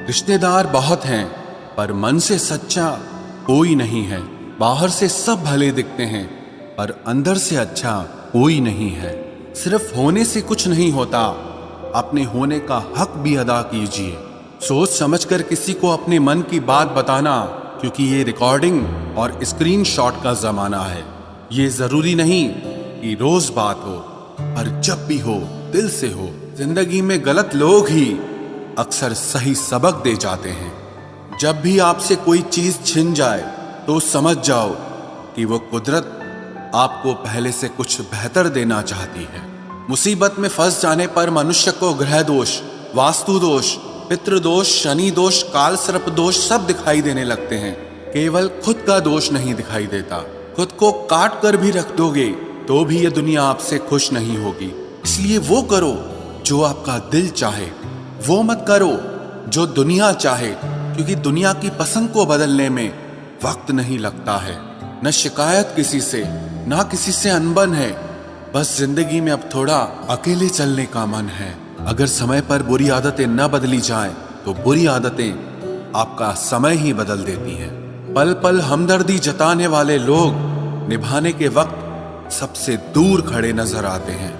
रिश्तेदार बहुत हैं, पर मन से सच्चा कोई नहीं है। बाहर से सब भले दिखते हैं, पर अंदर से अच्छा कोई नहीं है। सिर्फ होने से कुछ नहीं होता, अपने होने का हक भी अदा कीजिए। सोच समझकर किसी को अपने मन की बात बताना, क्योंकि ये रिकॉर्डिंग और स्क्रीनशॉट का जमाना है। ये जरूरी नहीं कि रोज बात हो, पर जब भी हो दिल से हो। जिंदगी में गलत लोग ही अक्सर सही सबक दे जाते हैं। जब भी आपसे कोई चीज छिन जाए तो समझ जाओ कि वो कुदरत आपको पहले से कुछ बेहतर देना चाहती है। मुसीबत में फंस जाने पर मनुष्य को ग्रह दोष, वास्तु दोष, पितृ दोष, शनि दोष, काल सर्प दोष सब दिखाई देने लगते हैं। केवल खुद का दोष नहीं दिखाई देता। खुद को काट कर भी रख दोगे तो भी ये दुनिया आपसे खुश नहीं होगी। इसलिए वो करो जो आपका दिल चाहे, वो मत करो जो दुनिया चाहे, क्योंकि दुनिया की पसंद को बदलने में वक्त नहीं लगता है। न शिकायत किसी से, ना किसी से अनबन है। बस जिंदगी में अब थोड़ा अकेले चलने का मन है। अगर समय पर बुरी आदतें न बदली जाएं, तो बुरी आदतें आपका समय ही बदल देती हैं। पल पल हमदर्दी जताने वाले लोग निभाने के वक्त सबसे दूर खड़े नजर आते हैं।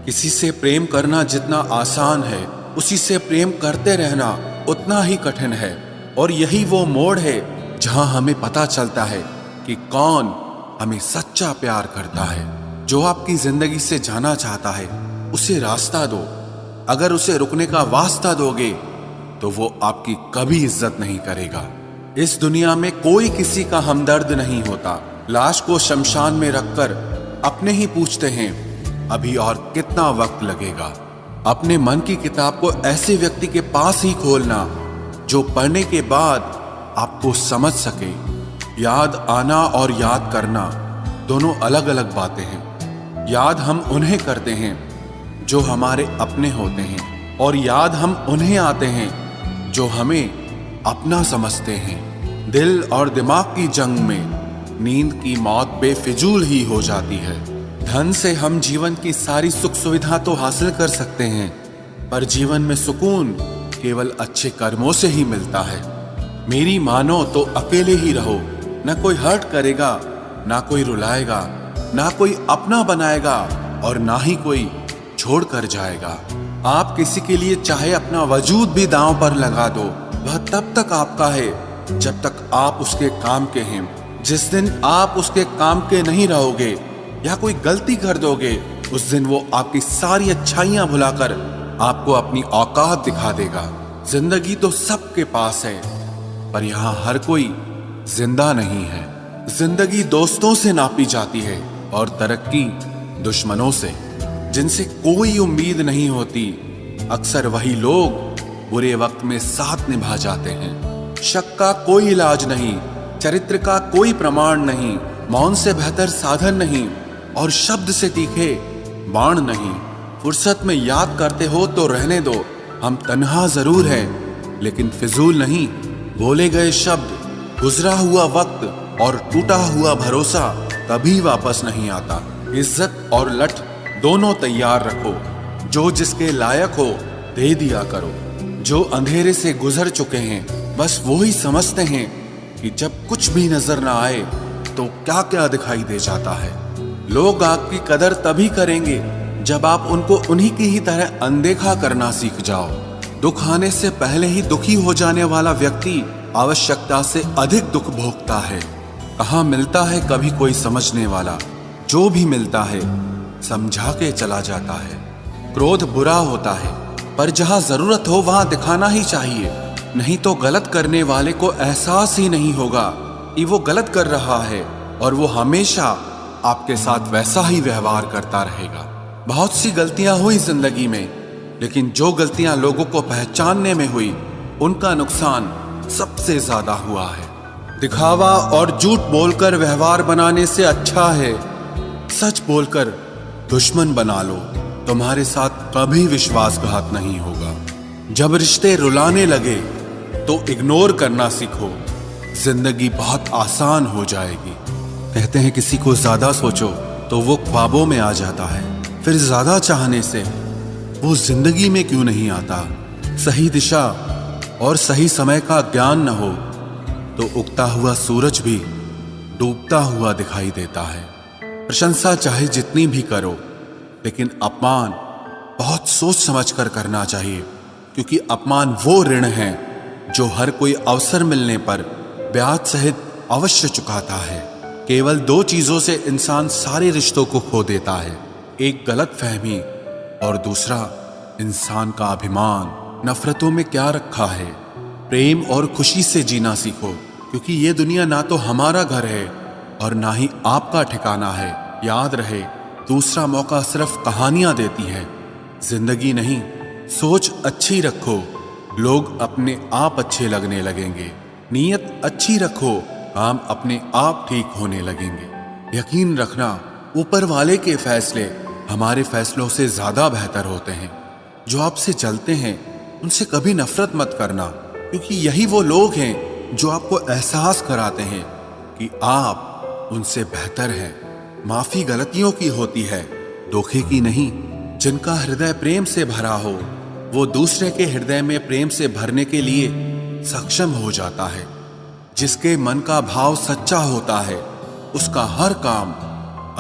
किसी से प्रेम करना जितना आसान है, उसी से प्रेम करते रहना उतना ही कठिन है। और यही वो मोड़ है जहां हमें पता चलता है कि कौन हमें सच्चा प्यार करता है। जो आपकी जिंदगी से जाना चाहता है, उसे रास्ता दो। अगर उसे रुकने का वास्ता दोगे तो वो आपकी कभी इज्जत नहीं करेगा। इस दुनिया में कोई किसी का हमदर्द नहीं होता। लाश को शमशान में रखकर अपने ही पूछते हैं, अभी और कितना वक्त लगेगा। अपने मन की किताब को ऐसे व्यक्ति के पास ही खोलना जो पढ़ने के बाद आपको समझ सके। याद आना और याद करना दोनों अलग अलग बातें हैं। याद हम उन्हें करते हैं जो हमारे अपने होते हैं, और याद हम उन्हें आते हैं जो हमें अपना समझते हैं। दिल और दिमाग की जंग में नींद की मौत बेफिजूल ही हो जाती है। धन से हम जीवन की सारी सुख सुविधा तो हासिल कर सकते हैं, पर जीवन में सुकून केवल अच्छे कर्मों से ही मिलता है। मेरी मानो तो अकेले ही रहो। ना कोई हर्ट करेगा, ना कोई रुलाएगा, ना कोई अपना बनाएगा, और ना ही कोई छोड़ कर जाएगा। आप किसी के लिए चाहे अपना वजूद भी दांव पर लगा दो, वह तब तक आपका है जब तक आप उसके काम के हैं। जिस दिन आप उसके काम के नहीं रहोगे या कोई गलती कर दोगे, उस दिन वो आपकी सारी अच्छाइयां भुलाकर आपको अपनी औकात दिखा देगा। जिंदगी तो सबके पास है, पर यहाँ हर कोई जिंदा नहीं है। जिंदगी दोस्तों से नापी जाती है और तरक्की दुश्मनों से। जिनसे कोई उम्मीद नहीं होती, अक्सर वही लोग बुरे वक्त में साथ निभा जाते हैं। शक का कोई इलाज नहीं, चरित्र का कोई प्रमाण नहीं, मौन से बेहतर साधन नहीं, और शब्द से तीखे बाण नहीं। फुर्सत में याद करते हो तो रहने दो, हम तन्हा जरूर हैं लेकिन फिजूल नहीं। बोले गए शब्द, गुजरा हुआ वक्त और टूटा हुआ भरोसा कभी वापस नहीं आता। इज्जत और लठ दोनों तैयार रखो। जो जिसके लायक हो दे दिया करो। जो अंधेरे से गुजर चुके हैं, बस वो ही समझते हैं कि जब कुछ भी नजर ना आए तो क्या क्या दिखाई दे जाता है। लोग आपकी कदर तभी करेंगे जब आप उनको उन्हीं की ही तरह अनदेखा करना सीख जाओ। दुख आने से पहले ही दुखी हो जाने वाला व्यक्ति आवश्यकता से अधिक दुख भोगता है। कहाँ मिलता है कभी कोई समझने वाला। जो भी मिलता है समझा के चला जाता है। क्रोध बुरा होता है, पर जहाँ जरूरत हो वहां दिखाना ही चाहिए, नहीं तो गलत करने वाले को एहसास ही नहीं होगा कि वो गलत कर रहा है, और वो हमेशा आपके साथ वैसा ही व्यवहार करता रहेगा। बहुत सी गलतियां हुई जिंदगी में, लेकिन जो गलतियां लोगों को पहचानने में हुई, उनका नुकसान सबसे ज्यादा हुआ है। दिखावा और झूठ बोलकर व्यवहार बनाने से अच्छा है सच बोलकर दुश्मन बना लो। तुम्हारे साथ कभी विश्वासघात नहीं होगा। जब रिश्ते रुलाने लगे तो इग्नोर करना सीखो। जिंदगी बहुत आसान हो जाएगी। कहते हैं किसी को ज्यादा सोचो तो वो ख्वाबों में आ जाता है, फिर ज्यादा चाहने से वो जिंदगी में क्यों नहीं आता। सही दिशा और सही समय का ज्ञान न हो तो उगता हुआ सूरज भी डूबता हुआ दिखाई देता है। प्रशंसा चाहे जितनी भी करो, लेकिन अपमान बहुत सोच समझ कर करना चाहिए, क्योंकि अपमान वो ऋण है जो हर कोई अवसर मिलने पर ब्याज सहित अवश्य चुकाता है। केवल दो चीजों से इंसान सारे रिश्तों को खो देता है, एक गलतफहमी और दूसरा इंसान का अभिमान। नफरतों में क्या रखा है? प्रेम और खुशी से जीना सीखो, क्योंकि ये दुनिया ना तो हमारा घर है और ना ही आपका ठिकाना है। याद रहे, दूसरा मौका सिर्फ कहानियां देती है, जिंदगी नहीं। सोच अच्छी रखो, लोग अपने आप अच्छे लगने लगेंगे। नीयत अच्छी रखो, काम अपने आप ठीक होने लगेंगे। यकीन रखना, ऊपर वाले के फैसले हमारे फैसलों से ज्यादा बेहतर होते हैं। जो आपसे चलते हैं उनसे कभी नफरत मत करना, क्योंकि यही वो लोग हैं जो आपको एहसास कराते हैं कि आप उनसे बेहतर हैं। माफी गलतियों की होती है, धोखे की नहीं। जिनका हृदय प्रेम से भरा हो वो दूसरे के हृदय में प्रेम से भरने के लिए सक्षम हो जाता है। जिसके मन का भाव सच्चा होता है उसका हर काम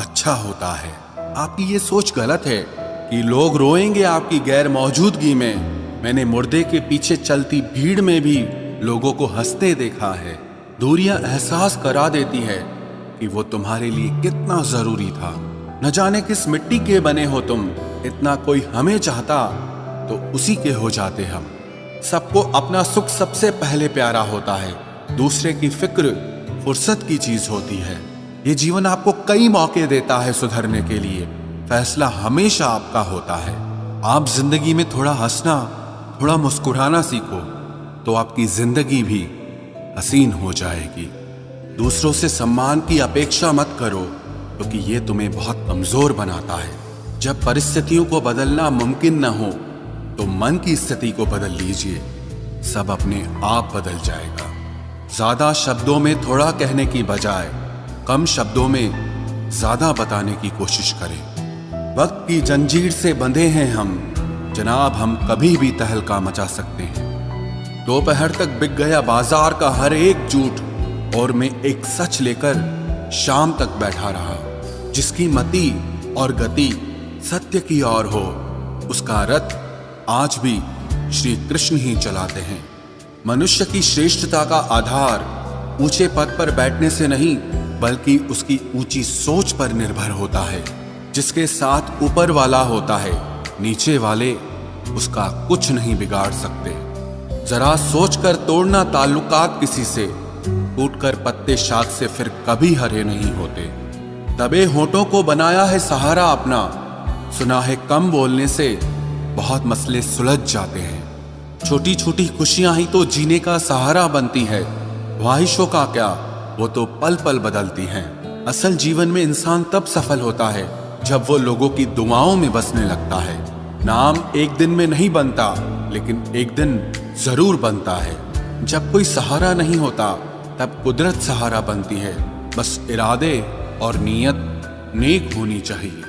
अच्छा होता है। आपकी ये सोच गलत है कि लोग रोएंगे आपकी गैर मौजूदगी में। मैंने मुर्दे के पीछे चलती भीड़ में भी लोगों को हंसते देखा है। दूरियां एहसास करा देती है कि वो तुम्हारे लिए कितना जरूरी था। न जाने किस मिट्टी के बने हो तुम, इतना कोई हमें चाहता तो उसी के हो जाते हम। सबको अपना सुख सबसे पहले प्यारा होता है, दूसरे की फिक्र फुर्सत की चीज होती है। ये जीवन आपको कई मौके देता है सुधरने के लिए, फैसला हमेशा आपका होता है। आप जिंदगी में थोड़ा हंसना, थोड़ा मुस्कुराना सीखो तो आपकी जिंदगी भी हसीन हो जाएगी। दूसरों से सम्मान की अपेक्षा मत करो, क्योंकि ये तुम्हें बहुत कमजोर बनाता है। जब परिस्थितियों को बदलना मुमकिन न हो तो मन की स्थिति को बदल लीजिए, सब अपने आप बदल जाएगा। ज्यादा शब्दों में थोड़ा कहने की बजाय कम शब्दों में ज्यादा बताने की कोशिश करें। वक्त की जंजीर से बंधे हैं हम जनाब, हम कभी भी तहलका मचा सकते हैं। दोपहर तक बिक गया बाजार का हर एक झूठ और मैं एक सच लेकर शाम तक बैठा रहा। जिसकी मति और गति सत्य की ओर हो, उसका रथ आज भी श्री कृष्ण ही चलाते हैं। मनुष्य की श्रेष्ठता का आधार ऊंचे पद पर बैठने से नहीं, बल्कि उसकी ऊंची सोच पर निर्भर होता है। जिसके साथ ऊपर वाला होता है, नीचे वाले उसका कुछ नहीं बिगाड़ सकते। जरा सोचकर तोड़ना ताल्लुकात किसी से, टूटकर पत्ते शाख से फिर कभी हरे नहीं होते। दबे होठों को बनाया है सहारा अपना, सुना है कम बोलने से बहुत मसले सुलझ जाते हैं। छोटी छोटी खुशियां ही तो जीने का सहारा बनती है, ख्वाहिशों का क्या, वो तो पल पल बदलती हैं। असल जीवन में इंसान तब सफल होता है जब वो लोगों की दुआओं में बसने लगता है। नाम एक दिन में नहीं बनता, लेकिन एक दिन जरूर बनता है। जब कोई सहारा नहीं होता तब कुदरत सहारा बनती है। बस इरादे और नीयत नेक होनी चाहिए।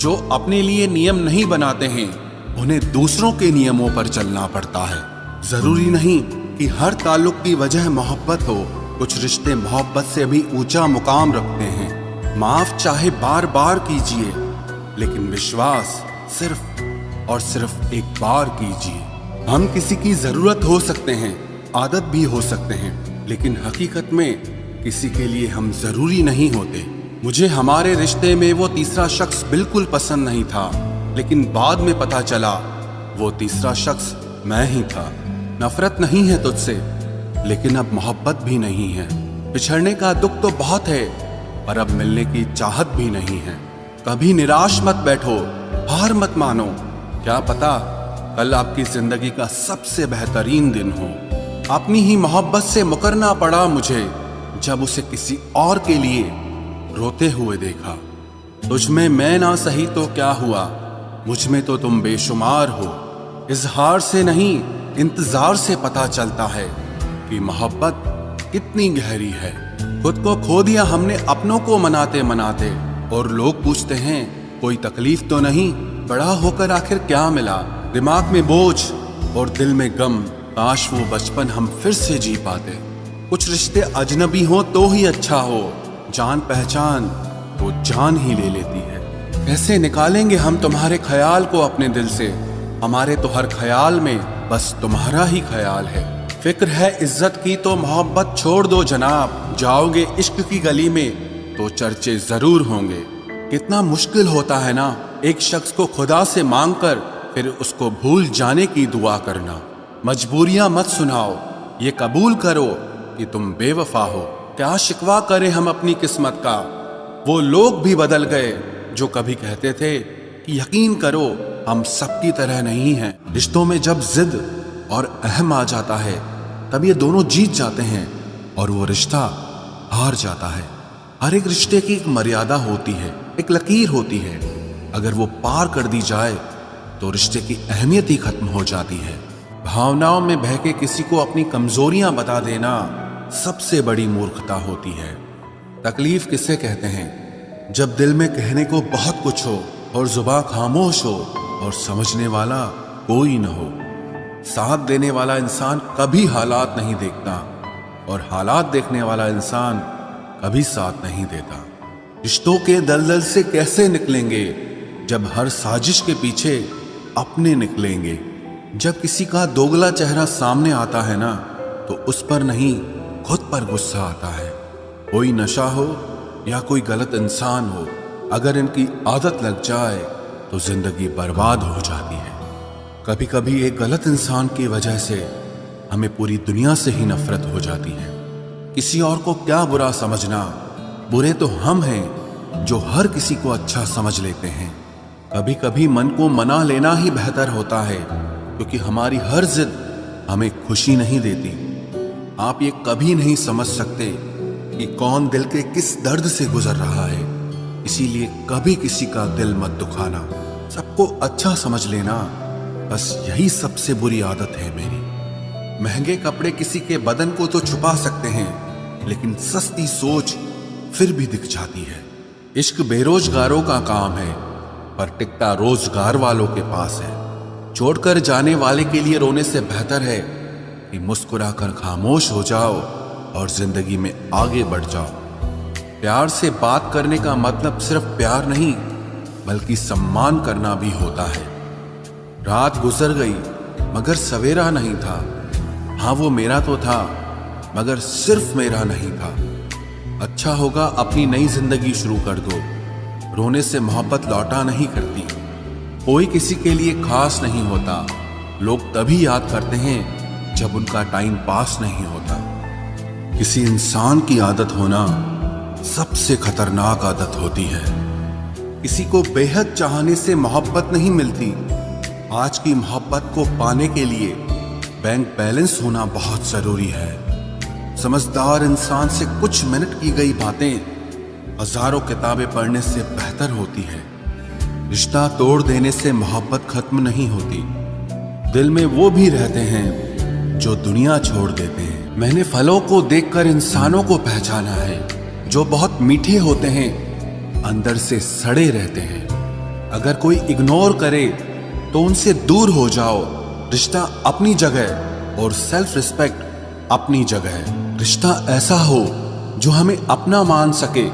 जो अपने लिए नियम नहीं बनाते हैं उन्हें दूसरों के नियमों पर चलना पड़ता है। जरूरी नहीं कि हर ताल्लुक की वजह मोहब्बत हो, कुछ रिश्ते मोहब्बत से भी ऊंचा मुकाम रखते हैं। माफ चाहे बार बार कीजिए, लेकिन विश्वास सिर्फ और सिर्फ एक बार कीजिए। हम किसी की जरूरत हो सकते हैं, आदत भी हो सकते हैं, लेकिन हकीकत में किसी के लिए हम जरूरी नहीं होते। मुझे हमारे रिश्ते में वो तीसरा शख्स बिल्कुल पसंद नहीं था, लेकिन बाद में पता चला वो तीसरा शख्स मैं ही था। नफरत नहीं है तुझसे, लेकिन अब मोहब्बत भी नहीं है। बिछड़ने का दुख तो बहुत है, पर अब मिलने की चाहत भी नहीं है। कभी निराश मत बैठो, हार मत मानो। क्या पता कल आपकी जिंदगी का सबसे बेहतरीन दिन हो। अपनी ही मोहब्बत से मुकरना पड़ा मुझे, जब उसे किसी और के लिए रोते हुए देखा। तुझ में मैं ना सही तो क्या हुआ, मुझ में तो तुम बेशुमार हो। इजहार से नहीं, इंतजार से पता चलता है कि मोहब्बत कितनी गहरी है। खुद को खो दिया हमने अपनों को मनाते मनाते, और लोग पूछते हैं कोई तकलीफ तो नहीं। बड़ा होकर आखिर क्या मिला, दिमाग में बोझ और दिल में गम। काश वो बचपन हम फिर से जी पाते। कुछ रिश्ते अजनबी हो तो ही अच्छा हो, जान पहचान तो जान ही ले लेती है। कैसे निकालेंगे हम तुम्हारे ख्याल को अपने दिल से, हमारे तो हर ख्याल में बस तुम्हारा ही ख्याल है। फिक्र है इज्जत की तो मोहब्बत छोड़ दो जनाब, जाओगे इश्क की गली में तो चर्चे जरूर होंगे। कितना मुश्किल होता है ना एक शख्स को खुदा से मांग कर फिर उसको भूल जाने की दुआ करना। मजबूरियां मत सुनाओ, ये कबूल करो कि तुम बेवफा हो। क्या शिकवा करें हम अपनी किस्मत का, वो लोग भी बदल गए जो कभी कहते थे कि यकीन करो हम सबकी तरह नहीं हैं। रिश्तों में जब जिद और अहम आ जाता है तब ये दोनों जीत जाते हैं और वो रिश्ता हार जाता है। हर एक रिश्ते की एक मर्यादा होती है, एक लकीर होती है। अगर वो पार कर दी जाए तो रिश्ते की अहमियत ही खत्म हो जाती है। भावनाओं में बहके किसी को अपनी कमजोरियां बता देना सबसे बड़ी मूर्खता होती है। तकलीफ किसे कहते हैं? जब दिल में कहने को बहुत कुछ हो और जुबान खामोश हो और समझने वाला कोई न हो। साथ देने वाला इंसान कभी हालात नहीं देखता और हालात देखने वाला इंसान कभी साथ नहीं देता। रिश्तों के दलदल से कैसे निकलेंगे जब हर साजिश के पीछे अपने निकलेंगे। जब किसी का दोगला चेहरा सामने आता है ना तो उस पर नहीं खुद पर गुस्सा आता है। कोई नशा हो या कोई गलत इंसान हो, अगर इनकी आदत लग जाए तो जिंदगी बर्बाद हो जाती है। कभी कभी एक गलत इंसान की वजह से हमें पूरी दुनिया से ही नफरत हो जाती है। किसी और को क्या बुरा समझना, बुरे तो हम हैं जो हर किसी को अच्छा समझ लेते हैं। कभी कभी मन को मना लेना ही बेहतर होता है, क्योंकि हमारी हर जिद हमें खुशी नहीं देती। आप ये कभी नहीं समझ सकते कि कौन दिल के किस दर्द से गुजर रहा है, इसीलिए कभी किसी का दिल मत दुखाना। सबको अच्छा समझ लेना, बस यही सबसे बुरी आदत है मेरी। महंगे कपड़े किसी के बदन को तो छुपा सकते हैं, लेकिन सस्ती सोच फिर भी दिख जाती है। इश्क बेरोजगारों का काम है, पर टिकता रोजगार वालों के पास है। छोड़कर जाने वाले के लिए रोने से बेहतर है कि मुस्कुराकर खामोश हो जाओ और जिंदगी में आगे बढ़ जाओ। प्यार से बात करने का मतलब सिर्फ प्यार नहीं, बल्कि सम्मान करना भी होता है। रात गुजर गई मगर सवेरा नहीं था। हाँ, वो मेरा तो था मगर सिर्फ मेरा नहीं था। अच्छा होगा अपनी नई जिंदगी शुरू कर दो। रोने से मोहब्बत लौटा नहीं करती। कोई किसी के लिए खास नहीं होता। लोग तभी याद करते हैं जब उनका टाइम पास नहीं होता। किसी इंसान की आदत होना सबसे खतरनाक आदत होती है। किसी को बेहद चाहने से मोहब्बत नहीं मिलती। आज की मोहब्बत को पाने के लिए बैंक बैलेंस होना बहुत जरूरी है। समझदार इंसान से कुछ मिनट की गई बातें हजारों किताबें पढ़ने से बेहतर होती है। रिश्ता तोड़ देने से मोहब्बत खत्म नहीं होती। दिल में वो भी रहते हैं जो दुनिया छोड़ देते हैं। मैंने फलों को देखकर इंसानों को पहचाना है, जो बहुत मीठे होते हैं अंदर से सड़े रहते हैं। अगर कोई इग्नोर करे तो उनसे दूर हो जाओ। रिश्ता अपनी जगह और सेल्फ रिस्पेक्ट अपनी जगह। रिश्ता ऐसा हो जो हमें अपना मान सके,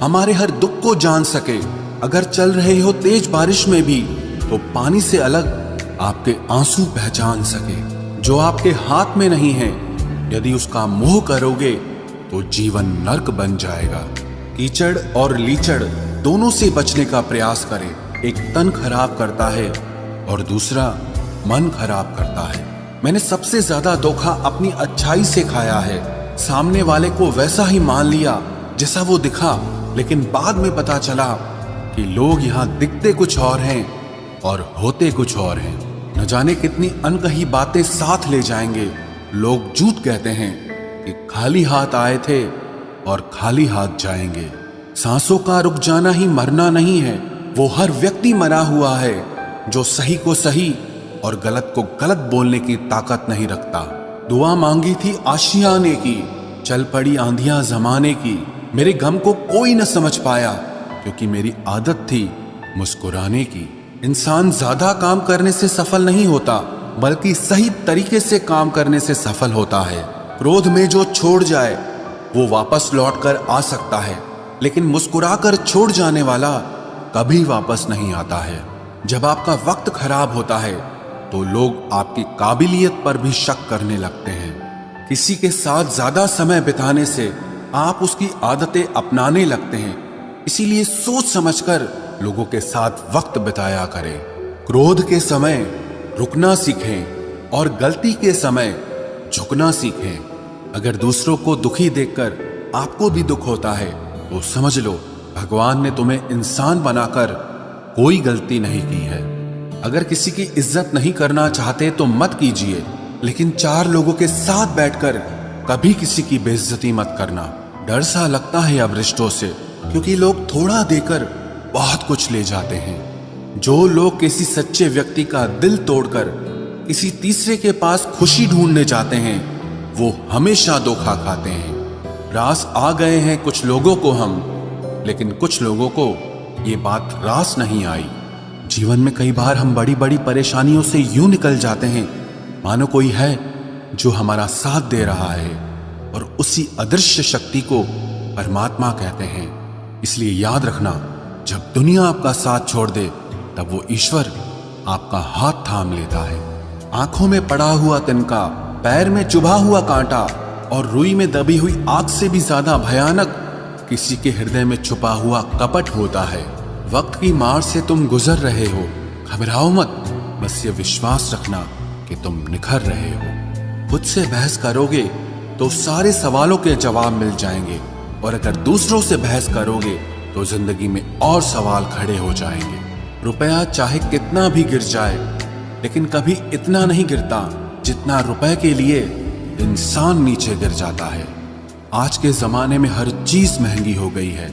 हमारे हर दुख को जान सके। अगर चल रहे हो तेज बारिश में भी तो पानी से अलग आपके आंसू पहचान सके। जो आपके हाथ में नहीं है, यदि उसका मोह करोगे तो जीवन नर्क बन जाएगा। कीचड़ और लीचड़ दोनों से बचने का प्रयास करें। एक तन खराब करता है और दूसरा मन खराब करता है। मैंने सबसे ज्यादा धोखा अपनी अच्छाई से खाया है। सामने वाले को वैसा ही मान लिया जैसा वो दिखा, लेकिन बाद में पता चला कि लोग यहाँ दिखते कुछ और हैं और होते कुछ और हैं। न जाने कितनी अनकही बातें साथ ले जाएंगे। लोग झूठ कहते हैं कि खाली हाथ आए थे और खाली हाथ जाएंगे। सांसों का रुक जाना ही मरना नहीं है। वो हर व्यक्ति मरा हुआ है जो सही को सही और गलत को गलत बोलने की ताकत नहीं रखता। दुआ मांगी थी आशियाने की, चल पड़ी आंधियां जमाने की। मेरे गम को कोई न समझ पाया क्योंकि मेरी आदत थी मुस्कुराने की। इंसान ज्यादा काम करने से सफल नहीं होता, बल्कि सही तरीके से काम करने से सफल होता है। क्रोध में जो छोड़ जाए वो वापस लौट कर आ सकता है, लेकिन मुस्कुराकर छोड़ जाने वाला कभी वापस नहीं आता है। जब आपका वक्त खराब होता है तो लोग आपकी काबिलियत पर भी शक करने लगते हैं। किसी के साथ ज्यादा समय बिताने से आप उसकी आदतें अपनाने लगते हैं, इसीलिए सोच समझकर लोगों के साथ वक्त बिताया करें। क्रोध के समय रुकना सीखें और गलती के समय झुकना सीखें। अगर दूसरों को दुखी देखकर आपको भी दुख होता है तो समझ लो भगवान ने तुम्हें इंसान बनाकर कोई गलती नहीं की है। अगर किसी की इज्जत नहीं करना चाहते तो मत कीजिए, लेकिन चार लोगों के साथ बैठकर कभी किसी की बेइज्जती मत करना। डर सा लगता है अब रिश्तों से, क्योंकि लोग थोड़ा देकर बहुत कुछ ले जाते हैं। जो लोग किसी सच्चे व्यक्ति का दिल तोड़कर किसी तीसरे के पास खुशी ढूंढने जाते हैं वो हमेशा धोखा खाते हैं। रास आ गए हैं कुछ लोगों को हम, लेकिन कुछ लोगों को ये बात रास नहीं आई। जीवन में कई बार हम बड़ी बड़ी परेशानियों से यूं निकल जाते हैं मानो कोई है जो हमारा साथ दे रहा है, और उसी अदृश्य शक्ति को परमात्मा कहते हैं। इसलिए याद रखना, जब दुनिया आपका साथ छोड़ दे तब वो ईश्वर आपका हाथ थाम लेता है। आंखों में पड़ा हुआ तिनका, पैर में चुभा हुआ कांटा और रुई में दबी हुई आग से भी ज्यादा भयानक किसी के हृदय में छुपा हुआ कपट होता है। वक्त की मार से तुम गुजर रहे हो, घबराओ मत, बस ये विश्वास रखना कि तुम निखर रहे हो। खुद से बहस करोगे तो सारे सवालों के जवाब मिल जाएंगे, और अगर दूसरों से बहस करोगे तो जिंदगी में और सवाल खड़े हो जाएंगे। रुपया चाहे कितना भी गिर जाए, लेकिन कभी इतना नहीं गिरता जितना रुपए के लिए इंसान नीचे गिर जाता है। आज के जमाने में हर चीज महंगी हो गई है,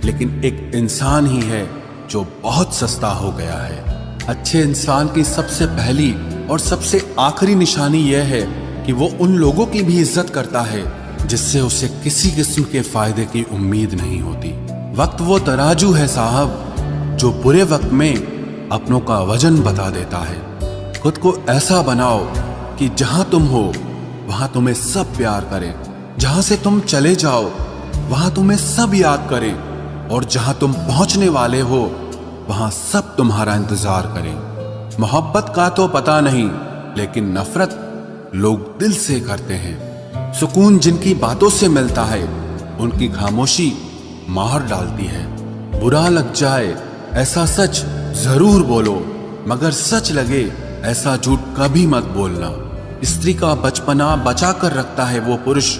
लेकिन एक इंसान ही है जो बहुत सस्ता हो गया है। अच्छे इंसान की सबसे पहली और सबसे आखिरी निशानी यह है कि वो उन लोगों की भी इज्जत करता है जिससे उसे किसी किस्म के फायदे की उम्मीद नहीं होती। वक्त वो तराजू है साहब जो बुरे वक्त में अपनों का वजन बता देता है। खुद को ऐसा बनाओ कि जहां तुम हो वहां तुम्हें सब प्यार करें, जहां से तुम चले जाओ वहां तुम्हें सब याद करें, और जहां तुम पहुंचने वाले हो वहां सब तुम्हारा इंतजार करें। मोहब्बत का तो पता नहीं, लेकिन नफरत लोग दिल से करते हैं। सुकून जिनकी बातों से मिलता है उनकी खामोशी मार डालती है। बुरा लग जाए ऐसा सच जरूर बोलो, मगर सच लगे ऐसा झूठ कभी मत बोलना। स्त्री का बचपना बचा कर रखता है वो पुरुष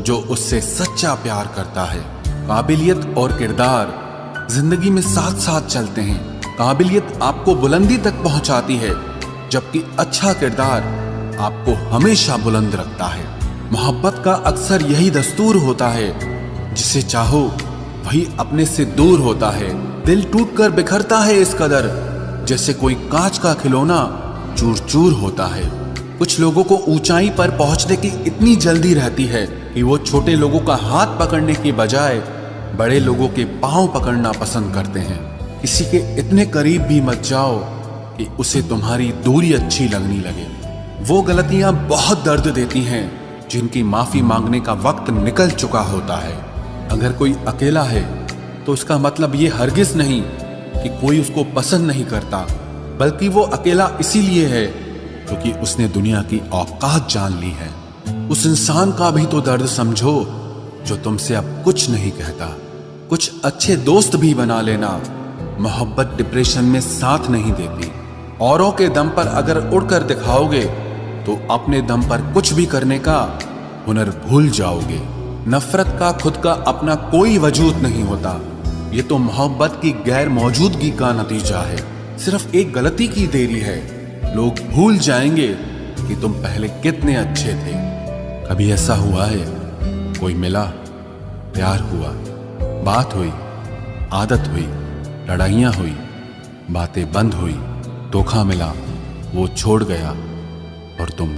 जो उससे सच्चा प्यार करता है। काबिलियत और किरदार जिंदगी में साथ साथ चलते हैं। काबिलियत आपको बुलंदी तक पहुंचाती है, जबकि अच्छा किरदार आपको हमेशा बुलंद रखता है। मोहब्बत का अक्सर यही दस्तूर होता है, जिसे चाहो वही अपने से दूर होता है। दिल टूटकर बिखरता है इस कदर, जैसे कोई कांच का खिलौना चूर चूर होता है। कुछ लोगों को ऊंचाई पर पहुंचने की इतनी जल्दी रहती है कि वो छोटे लोगों का हाथ पकड़ने की बजाय बड़े लोगों के पांव पकड़ना पसंद करते हैं। किसी के इतने करीब भी मत जाओ कि उसे तुम्हारी दूरी अच्छी लगने लगे। वो गलतियां बहुत दर्द देती हैं जिनकी माफी मांगने का वक्त निकल चुका होता है। अगर कोई अकेला है तो उसका मतलब ये हरगिज नहीं कि कोई उसको पसंद नहीं करता, बल्कि वो अकेला इसीलिए है क्योंकि उसने दुनिया की औकात जान ली है। उस इंसान का भी तो दर्द समझो जो तुमसे अब कुछ नहीं कहता। कुछ अच्छे दोस्त भी बना लेना। मोहब्बत डिप्रेशन में साथ नहीं देती। औरों के दम पर अगर उड़कर दिखाओगे तो अपने दम पर कुछ भी करने का हुनर भूल जाओगे। नफरत का खुद का अपना कोई वजूद नहीं होता, ये तो मोहब्बत की गैर मौजूदगी का नतीजा है। सिर्फ एक गलती की देरी है, लोग भूल जाएंगे कि तुम पहले कितने अच्छे थे। कभी ऐसा हुआ है कोई मिला, प्यार हुआ, बात हुई, आदत हुई, लड़ाइयाँ हुई, बातें बंद हुई, धोखा मिला, वो छोड़ गया और तुम